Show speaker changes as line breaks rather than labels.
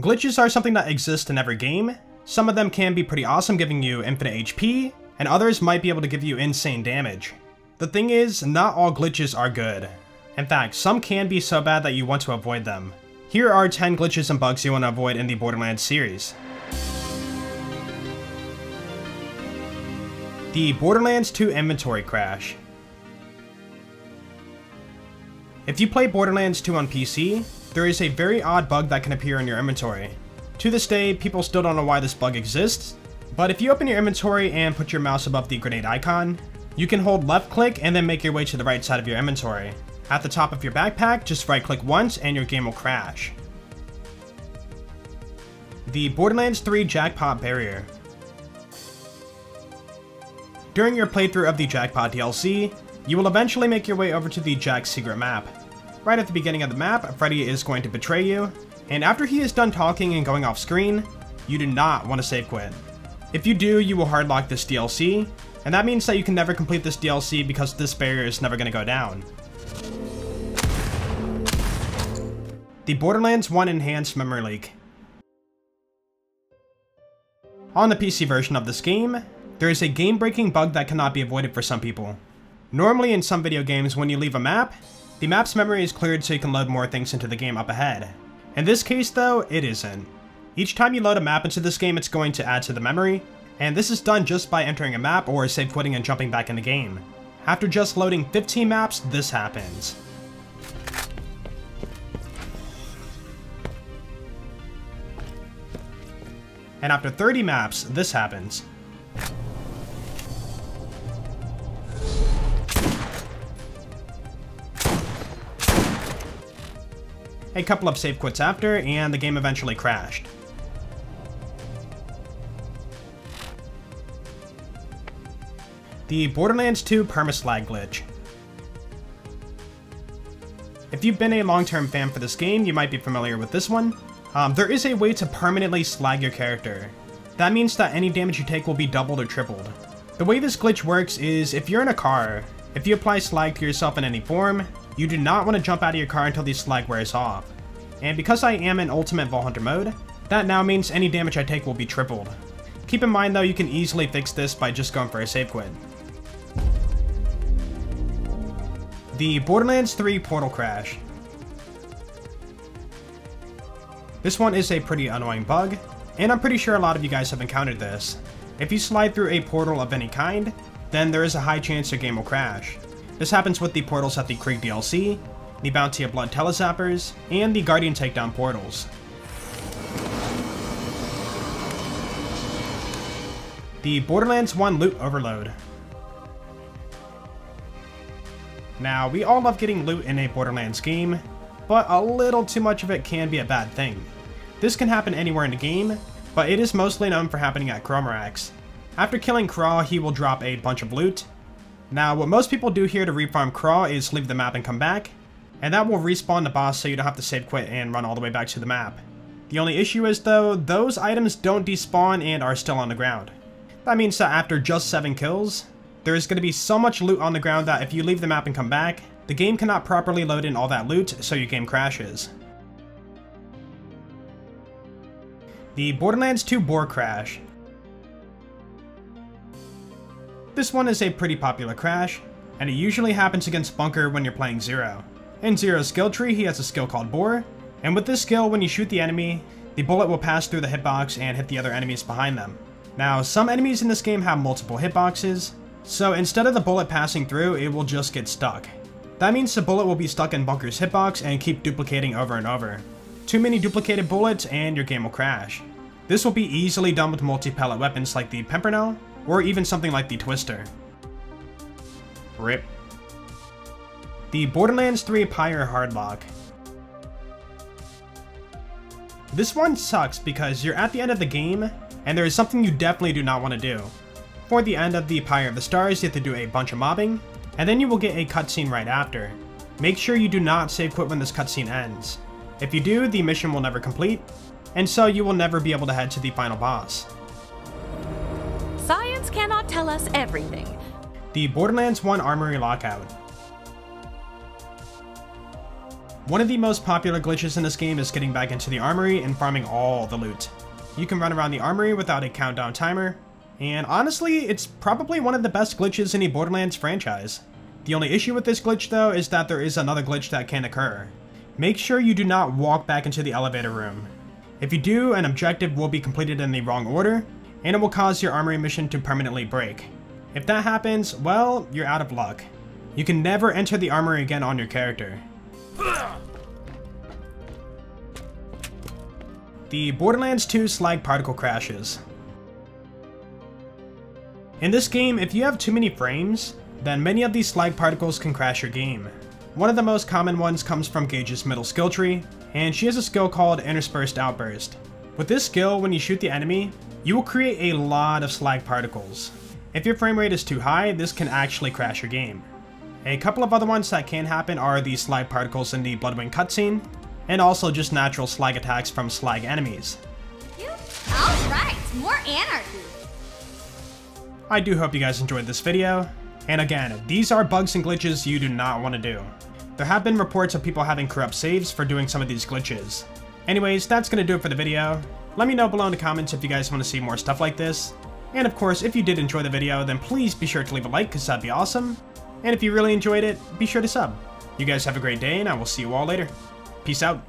Glitches are something that exists in every game. Some of them can be pretty awesome, giving you infinite HP, and others might be able to give you insane damage. The thing is, not all glitches are good. In fact, some can be so bad that you want to avoid them. Here are 10 glitches and bugs you want to avoid in the Borderlands series. The Borderlands 2 inventory crash. If you play Borderlands 2 on PC, there is a very odd bug that can appear in your inventory. To this day, people still don't know why this bug exists, but if you open your inventory and put your mouse above the grenade icon, you can hold left click and then make your way to the right side of your inventory. At the top of your backpack, just right click once and your game will crash. The Borderlands 3 Jackpot barrier. During your playthrough of the Jackpot DLC, you will eventually make your way over to the Jack's secret map. Right at the beginning of the map, Freddy is going to betray you, and after he is done talking and going off screen, you do not want to save quit. If you do, you will hardlock this DLC, and that means that you can never complete this DLC because this barrier is never going to go down. The Borderlands 1 Enhanced Memory Leak. On the PC version of this game, there is a game-breaking bug that cannot be avoided for some people. Normally in some video games, when you leave a map, the map's memory is cleared so you can load more things into the game up ahead. In this case though, it isn't. Each time you load a map into this game, it's going to add to the memory, and this is done just by entering a map or save quitting and jumping back in the game. After just loading 15 maps, this happens. And after 30 maps, this happens. A couple of save quits after, and the game eventually crashed. The Borderlands 2 PermaSlag glitch. If you've been a long-term fan for this game, you might be familiar with this one. There is a way to permanently slag your character. That means that any damage you take will be doubled or tripled. The way this glitch works is, if you're in a car, if you apply slag to yourself in any form, you do not want to jump out of your car until the slag wears off. And because I am in Ultimate Vault Hunter mode, that now means any damage I take will be tripled. Keep in mind though, you can easily fix this by just going for a save quit. The Borderlands 3 portal crash. This one is a pretty annoying bug, and I'm pretty sure a lot of you guys have encountered this. If you slide through a portal of any kind, then there is a high chance your game will crash. This happens with the portals at the Krieg DLC, the Bounty of Blood Telezappers, and the Guardian Takedown portals. The Borderlands 1 loot overload. Now, we all love getting loot in a Borderlands game, but a little too much of it can be a bad thing. This can happen anywhere in the game, but it is mostly known for happening at Chromarax. After killing Craw, he will drop a bunch of loot. Now, what most people do here to refarm Craw is leave the map and come back, and that will respawn the boss so you don't have to save quit and run all the way back to the map. The only issue is though, those items don't despawn and are still on the ground. That means that after just 7 kills, there is going to be so much loot on the ground that if you leave the map and come back, the game cannot properly load in all that loot, so your game crashes. The Borderlands 2 Boar crash. This one is a pretty popular crash, and it usually happens against Bunker when you're playing Zero. In Zero's skill tree, he has a skill called Boar, and with this skill, when you shoot the enemy, the bullet will pass through the hitbox and hit the other enemies behind them. Now, some enemies in this game have multiple hitboxes, so instead of the bullet passing through, it will just get stuck. That means the bullet will be stuck in Bunker's hitbox and keep duplicating over and over. Too many duplicated bullets and your game will crash. This will be easily done with multi-pellet weapons like the Pimpernel, or even something like the Twister. RIP. The Borderlands 3 Pyre hardlock. This one sucks because you're at the end of the game, and there is something you definitely do not want to do. For the end of the Pyre of the Stars, you have to do a bunch of mobbing, and then you will get a cutscene right after. Make sure you do not save quit when this cutscene ends. If you do, the mission will never complete, and so you will never be able to head to the final boss.
Science cannot tell us everything.
The Borderlands 1 Armory Lockout. One of the most popular glitches in this game is getting back into the Armory and farming all the loot. You can run around the Armory without a countdown timer, and honestly, it's probably one of the best glitches in the Borderlands franchise. The only issue with this glitch though is that there is another glitch that can occur. Make sure you do not walk back into the elevator room. If you do, an objective will be completed in the wrong order, and it will cause your Armory mission to permanently break. If that happens, well, you're out of luck. You can never enter the Armory again on your character. The Borderlands 2 Slag particle crashes. In this game, if you have too many frames, then many of these slag particles can crash your game. One of the most common ones comes from Gage's middle skill tree, and she has a skill called Interspersed Outburst. With this skill, when you shoot the enemy, you will create a lot of slag particles. If your frame rate is too high, this can actually crash your game. A couple of other ones that can happen are the slag particles in the Bloodwing cutscene, and also just natural slag attacks from slag enemies.
Alright, more anarchy!
I do hope you guys enjoyed this video, and again, these are bugs and glitches you do not want to do. There have been reports of people having corrupt saves for doing some of these glitches. Anyways, that's going to do it for the video. Let me know below in the comments if you guys want to see more stuff like this. And of course, if you did enjoy the video, then please be sure to leave a like because that'd be awesome. And if you really enjoyed it, be sure to sub. You guys have a great day, and I will see you all later. Peace out.